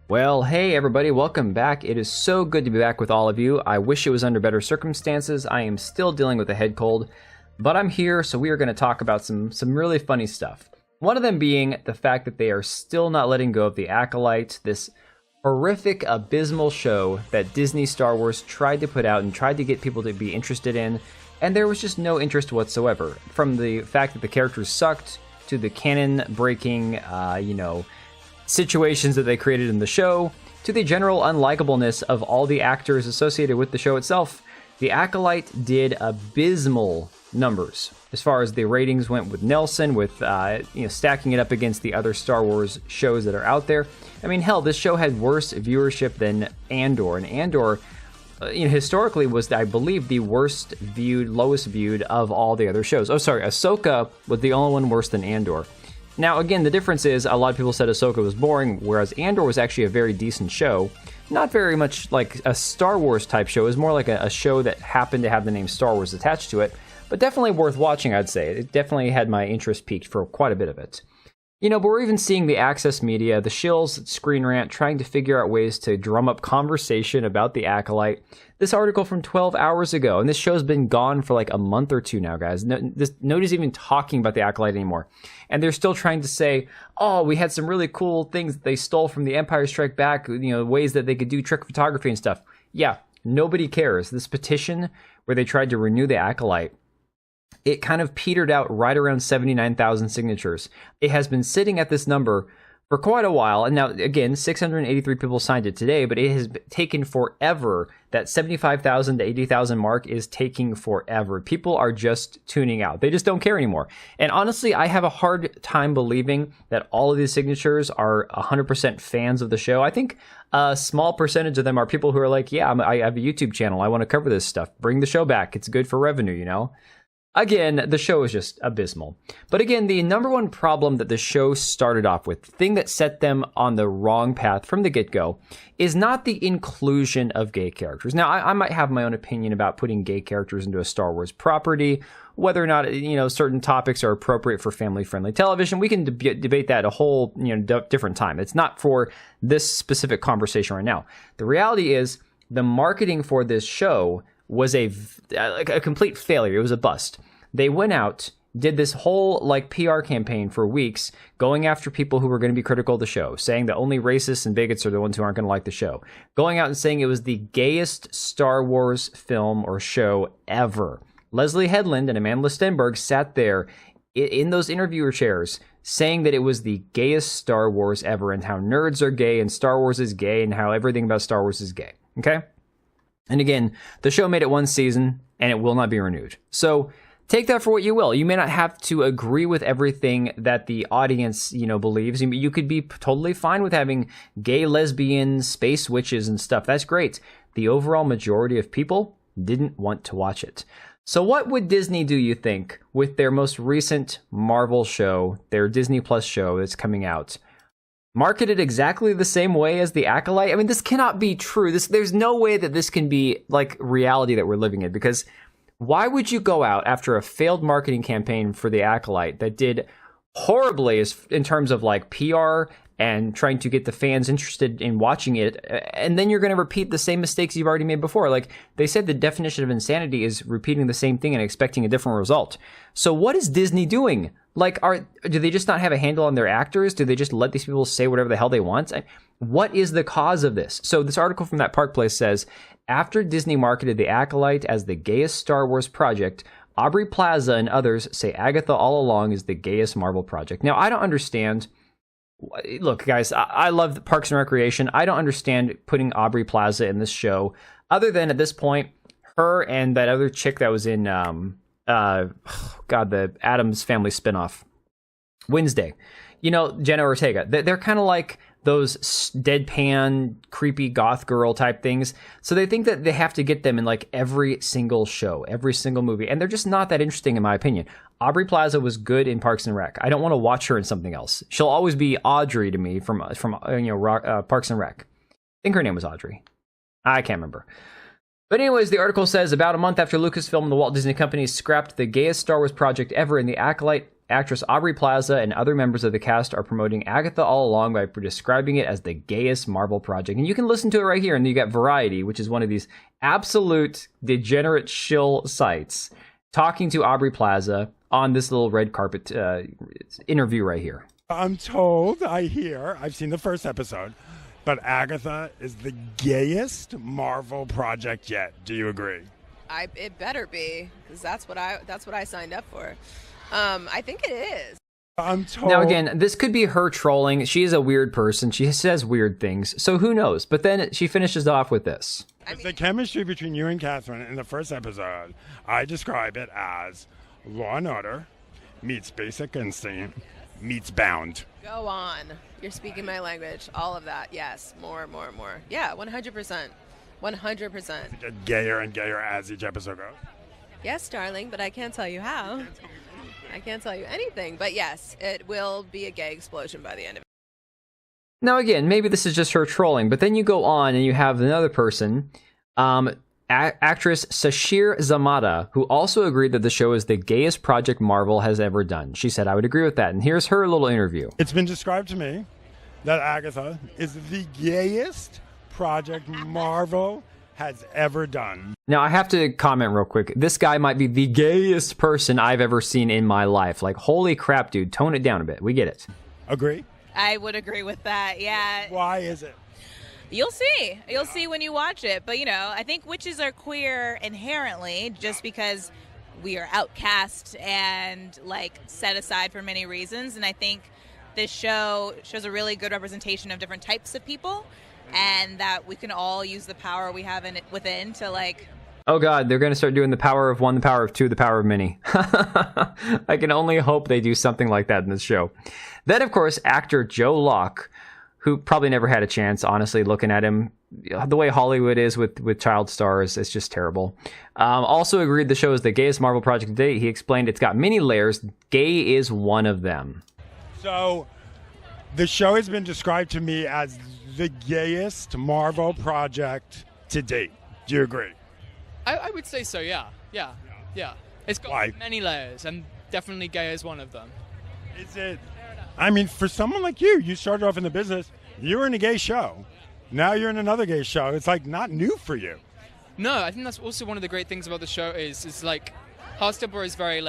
Well, hey everybody, welcome back. It is so good to be back with all of you. I wish it was under better circumstances. I am still dealing with a head cold, but I'm here, so we are going to talk about some really funny stuff. One of them being the fact that they are still not letting go of the Acolyte, this horrific, abysmal show that Disney Star Wars tried to put out and tried to get people to be interested in, and there was just no interest whatsoever. From the fact that the characters sucked, to the canon-breaking, situations that they created in the show, to the general unlikableness of all the actors associated with the show itself. The Acolyte did abysmal numbers as far as the ratings went with Nelson, with stacking it up against the other Star Wars shows that are out there. I mean, hell, this show had worse viewership than Andor, and Andor historically was, I believe, the lowest viewed of all the other shows. Oh, sorry, Ahsoka was the only one worse than Andor. Now, again, the difference is a lot of people said Ahsoka was boring, whereas Andor was actually a very decent show. Not very much like a Star Wars type show. It was more like a show that happened to have the name Star Wars attached to it, but definitely worth watching, I'd say. It definitely had my interest piqued for quite a bit of it. But we're even seeing the Access media, the shills Screen Rant, trying to figure out ways to drum up conversation about the Acolyte. This article from 12 hours ago, and this show's been gone for like a month or two now, guys. Nobody's even talking about the Acolyte anymore. And they're still trying to say, oh, we had some really cool things that they stole from the Empire Strike Back, ways that they could do trick photography and stuff. Yeah, nobody cares. This petition where they tried to renew the Acolyte, it kind of petered out right around 79,000 signatures. It has been sitting at this number for quite a while. And now, again, 683 people signed it today, but it has taken forever. That 75,000 to 80,000 mark is taking forever. People are just tuning out. They just don't care anymore. And honestly, I have a hard time believing that all of these signatures are 100% fans of the show. I think a small percentage of them are people who are like, yeah, I have a YouTube channel. I want to cover this stuff. Bring the show back. It's good for revenue, Again, the show is just abysmal. But again, the number one problem that the show started off with, the thing that set them on the wrong path from the get-go, is not the inclusion of gay characters. Now, I might have my own opinion about putting gay characters into a Star Wars property, whether or not, certain topics are appropriate for family-friendly television. We can debate that a whole, different time. It's not for this specific conversation right now. The reality is, the marketing for this show was a complete failure. It was a bust. They went out, did this whole PR campaign for weeks, going after people who were going to be critical of the show, saying that only racists and bigots are the ones who aren't going to like the show, going out and saying it was the gayest Star Wars film or show ever. Leslie Headland and Amanda Stenberg sat there in those interviewer chairs saying that it was the gayest Star Wars ever, and how nerds are gay and Star Wars is gay and how everything about Star Wars is gay. Okay? And again, the show made it one season, and it will not be renewed. So take that for what you will. You may not have to agree with everything that the audience, believes. You could be totally fine with having gay, lesbian, space witches and stuff. That's great. The overall majority of people didn't want to watch it. So what would Disney do, you think, with their most recent Marvel show, their Disney Plus show that's coming out? Marketed exactly the same way as the Acolyte? I mean, this cannot be true. There's no way that this can be reality that we're living in, because why would you go out after a failed marketing campaign for the Acolyte that did horribly in terms of PR and trying to get the fans interested in watching it, and then you're going to repeat the same mistakes you've already made before? They said the definition of insanity is repeating the same thing and expecting a different result. So what is Disney doing? Do they just not have a handle on their actors? Do they just let these people say whatever the hell they want? What is the cause of this? So this article from That Park Place says, after Disney marketed the Acolyte as the gayest Star Wars project, Aubrey Plaza and others say Agatha all along is the gayest Marvel project. Now, I don't understand. Look, guys, I love Parks and Recreation. I don't understand putting Aubrey Plaza in this show, other than at this point, her and that other chick that was in the Addams Family spinoff, Wednesday. Jenna Ortega. They're kind of like those deadpan, creepy goth girl type things. So they think that they have to get them in every single show, every single movie, and they're just not that interesting in my opinion. Aubrey Plaza was good in Parks and Rec. I don't want to watch her in something else. She'll always be Audrey to me from Parks and Rec. I think her name was Audrey. I can't remember. But anyways, the article says, about a month after Lucasfilm and the Walt Disney Company scrapped the gayest Star Wars project ever in the Acolyte, actress Aubrey Plaza and other members of the cast are promoting Agatha all along by describing it as the gayest Marvel project. And you can listen to it right here. And you got Variety, which is one of these absolute degenerate shill sites, talking to Aubrey Plaza on this little red carpet interview right here. I'm told, I've seen the first episode, but Agatha is the gayest Marvel project yet. Do you agree? It better be, because that's what I signed up for. I think it is. I'm told. Now again, this could be her trolling. She is a weird person. She says weird things, so who knows? But then she finishes off with this. The chemistry between you and Catherine in the first episode, I describe it as Law and Order meets Basic Instinct meets Bound. Go on. You're speaking my language. All of that. Yes. More. Yeah, 100%. 100%. Get gayer and gayer as each episode goes. Yes, darling, but I can't tell you how. I can't tell you anything. But yes, it will be a gay explosion by the end of it. Now again, maybe this is just her trolling, but then you go on and you have another person, actress Sashir Zamata, who also agreed that the show is the gayest project Marvel has ever done. She said, I would agree with that. And here's her little interview. It's been described to me that Agatha is the gayest project Marvel has ever done. Now, I have to comment real quick. This guy might be the gayest person I've ever seen in my life. Like, holy crap, dude. Tone it down a bit. We get it. Agree? I would agree with that, yeah. Why is it? You'll see. You'll see when you watch it. But, I think witches are queer inherently just because we are outcast and, set aside for many reasons. And I think this show shows a really good representation of different types of people and that we can all use the power we have within to, Oh, God, they're going to start doing the power of one, the power of two, the power of many. I can only hope they do something like that in this show. Then, of course, actor Joe Locke, who probably never had a chance, honestly, looking at him. The way Hollywood is with child stars, it's just terrible. Also agreed the show is the gayest Marvel project to date. He explained it's got many layers. Gay is one of them. So, the show has been described to me as the gayest Marvel project to date. Do you agree? I would say so, yeah. It's got Why? many layers, and definitely gay is one of them. Is it? I mean, for someone like you started off in the business, you were in a gay show. Now you're in another gay show. It's not new for you. No, I think that's also one of the great things about the show is Heartstopper is very,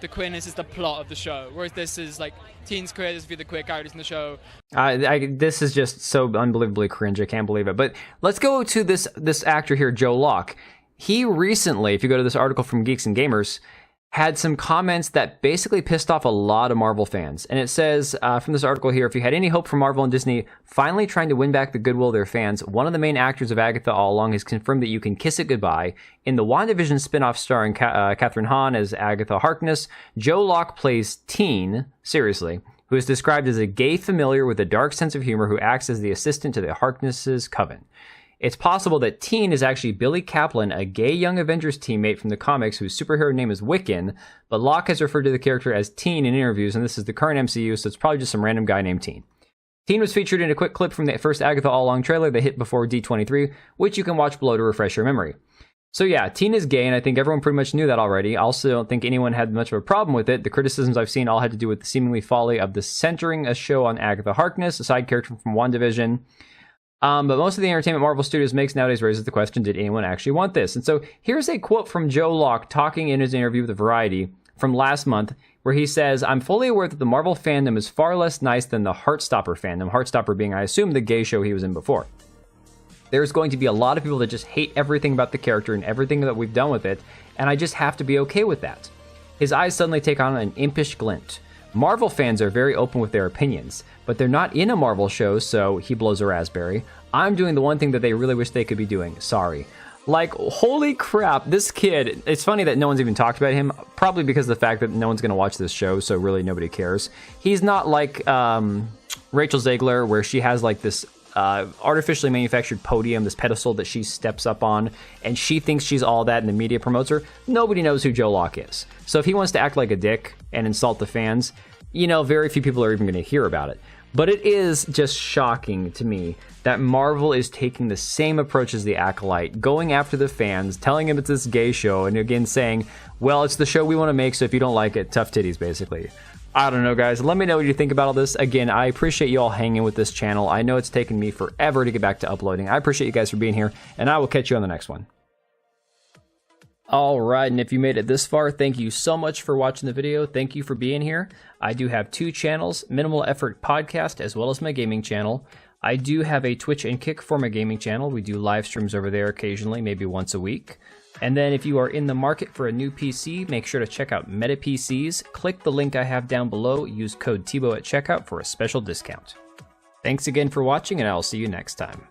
the queerness is the plot of the show, whereas this is, teens queer, this would be the queer characters in the show. This is just so unbelievably cringe, I can't believe it. But let's go to this actor here, Joe Locke. He recently, if you go to this article from Geeks and Gamers, had some comments that basically pissed off a lot of Marvel fans. And it says from this article here, if you had any hope for Marvel and Disney finally trying to win back the goodwill of their fans, one of the main actors of Agatha all along has confirmed that you can kiss it goodbye. In the WandaVision spin-off starring Catherine Hahn as Agatha Harkness, Joe Locke plays Teen, seriously, who is described as a gay familiar with a dark sense of humor who acts as the assistant to the Harknesses' coven. It's possible that Teen is actually Billy Kaplan, a gay Young Avengers teammate from the comics whose superhero name is Wiccan, but Locke has referred to the character as Teen in interviews, and this is the current MCU, so it's probably just some random guy named Teen. Teen was featured in a quick clip from the first Agatha All-Along trailer that hit before D23, which you can watch below to refresh your memory. So yeah, Teen is gay, and I think everyone pretty much knew that already. I also don't think anyone had much of a problem with it. The criticisms I've seen all had to do with the seemingly folly of the centering a show on Agatha Harkness, a side character from WandaVision. But most of the entertainment Marvel Studios makes nowadays raises the question, did anyone actually want this? And so here's a quote from Joe Locke talking in his interview with Variety from last month, where he says, I'm fully aware that the Marvel fandom is far less nice than the Heartstopper fandom, Heartstopper being, I assume, the gay show he was in before. There's going to be a lot of people that just hate everything about the character and everything that we've done with it, and I just have to be okay with that. His eyes suddenly take on an impish glint. Marvel fans are very open with their opinions, but they're not in a Marvel show, so he blows a raspberry. I'm doing the one thing that they really wish they could be doing. Sorry. Holy crap, this kid, it's funny that no one's even talked about him, probably because of the fact that no one's going to watch this show, so really nobody cares. He's not like Rachel Zegler, where she has this artificially manufactured podium, this pedestal that she steps up on, and she thinks she's all that, and the media promotes her. Nobody knows who Joe Locke is. So if he wants to act like a dick and insult the fans, very few people are even going to hear about it. But it is just shocking to me that Marvel is taking the same approach as the Acolyte, going after the fans, telling them it's this gay show, and again saying, well, it's the show we want to make, so if you don't like it, tough titties, basically. I don't know, guys. Let me know what you think about all this. Again, I appreciate you all hanging with this channel. I know it's taken me forever to get back to uploading. I appreciate you guys for being here, and I will catch you on the next one. Alright, and if you made it this far, thank you so much for watching the video. Thank you for being here. I do have 2 channels, Minimal Effort Podcast, as well as my gaming channel. I do have a Twitch and Kick for my gaming channel. We do live streams over there occasionally, maybe once a week. And then if you are in the market for a new PC, make sure to check out Meta PCs. Click the link I have down below. Use code TBO at checkout for a special discount. Thanks again for watching, and I'll see you next time.